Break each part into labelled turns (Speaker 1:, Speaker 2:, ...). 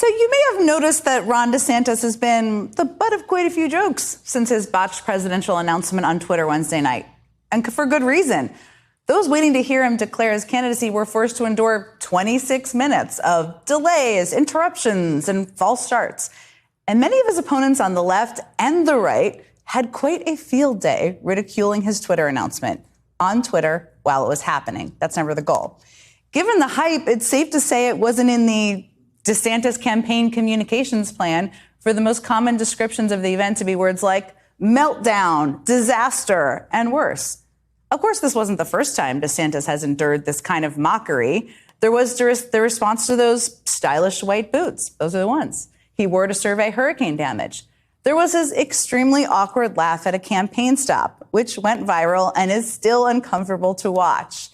Speaker 1: So you may have noticed that Ron DeSantis has been the butt of quite a few jokes since his botched presidential announcement on Twitter Wednesday night. And for good reason. Those waiting to hear him declare his candidacy were forced to endure 26 minutes of delays, interruptions, and false starts. And many of his opponents on the left and the right had quite a field day ridiculing his Twitter announcement on Twitter while it was happening. That's never the goal. Given the hype, it's safe to say it wasn't in the DeSantis campaign communications plan for the most common descriptions of the event to be words like meltdown, disaster, and worse. Of course, this wasn't the first time DeSantis has endured this kind of mockery. There was the response to those stylish white boots. Those are the ones he wore to survey hurricane damage. There was his extremely awkward laugh at a campaign stop, which went viral and is still uncomfortable to watch.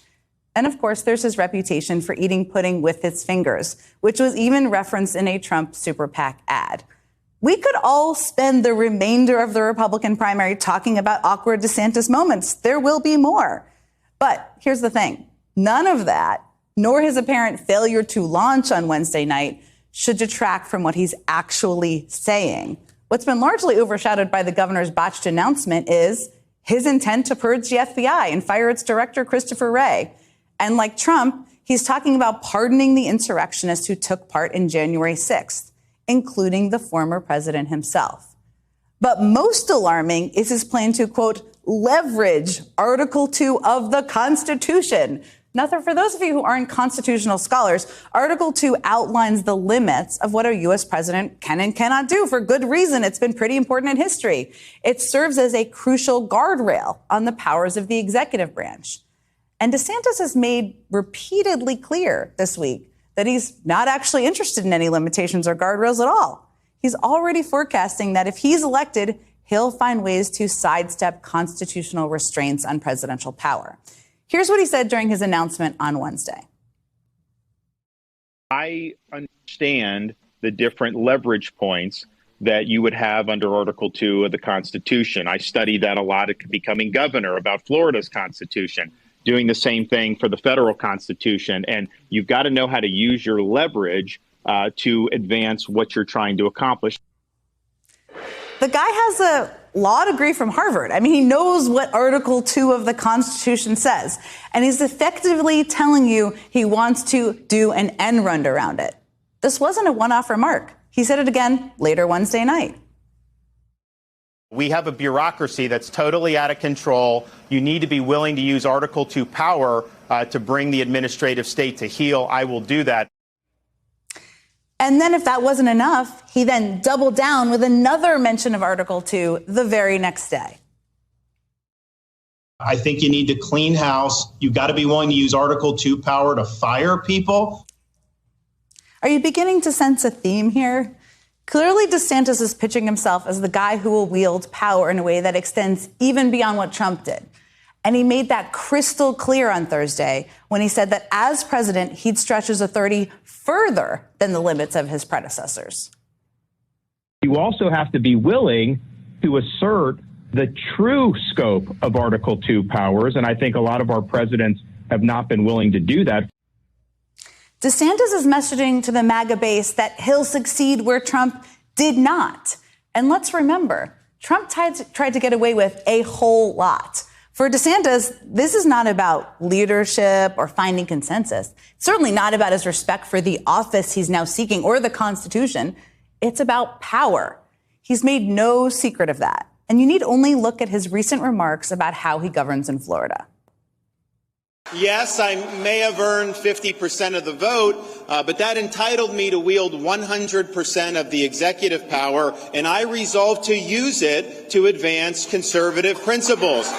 Speaker 1: And of course, there's his reputation for eating pudding with his fingers, which was even referenced in a Trump super PAC ad. We could all spend the remainder of the Republican primary talking about awkward DeSantis moments. There will be more. But here's the thing. None of that, nor his apparent failure to launch on Wednesday night, should detract from what he's actually saying. What's been largely overshadowed by the governor's botched announcement is his intent to purge the FBI and fire its director, Christopher Wray. And like Trump, he's talking about pardoning the insurrectionists who took part in January 6th, including the former president himself. But most alarming is his plan to, quote, leverage Article 2 of the Constitution. Now, for those of you who aren't constitutional scholars, Article 2 outlines the limits of what a U.S. president can and cannot do for good reason. It's been pretty important in history. It serves as a crucial guardrail on the powers of the executive branch. And DeSantis has made repeatedly clear this week that he's not actually interested in any limitations or guardrails at all. He's already forecasting that if he's elected, he'll find ways to sidestep constitutional restraints on presidential power. Here's what he said during his announcement on Wednesday.
Speaker 2: I understand the different leverage points that you would have under Article 2 of the Constitution. I studied that a lot at becoming governor about Florida's Constitution, doing the same thing for the federal Constitution. And you've got to know how to use your leverage to advance what you're trying to accomplish.
Speaker 1: The guy has a law degree from Harvard. I mean, he knows what Article 2 of the Constitution says. And he's effectively telling you he wants to do an end run around it. This wasn't a one-off remark. He said it again later Wednesday night.
Speaker 3: We have a bureaucracy that's totally out of control. You need to be willing to use Article 2 power to bring the administrative state to heel. I will do that.
Speaker 1: And then if that wasn't enough, he then doubled down with another mention of Article 2 the very next day.
Speaker 4: I think you need to clean house. You've got to be willing to use Article 2 power to fire people.
Speaker 1: Are you beginning to sense a theme here? Clearly, DeSantis is pitching himself as the guy who will wield power in a way that extends even beyond what Trump did. And he made that crystal clear on Thursday when he said that as president, he'd stretch his authority further than the limits of his predecessors.
Speaker 5: You also have to be willing to assert the true scope of Article 2 powers. And I think a lot of our presidents have not been willing to do that.
Speaker 1: DeSantis is messaging to the MAGA base that he'll succeed where Trump did not. And let's remember, Trump tried to get away with a whole lot. For DeSantis, this is not about leadership or finding consensus. It's certainly not about his respect for the office he's now seeking or the Constitution. It's about power. He's made no secret of that. And you need only look at his recent remarks about how he governs in Florida.
Speaker 6: Yes, I may have earned 50% of the vote, but that entitled me to wield 100% of the executive power, and I resolve to use it to advance conservative principles.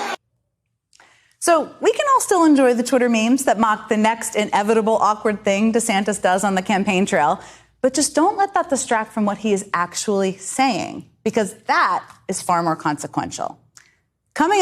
Speaker 1: So we can all still enjoy the Twitter memes that mock the next inevitable awkward thing DeSantis does on the campaign trail, but just don't let that distract from what he is actually saying, because that is far more consequential. Coming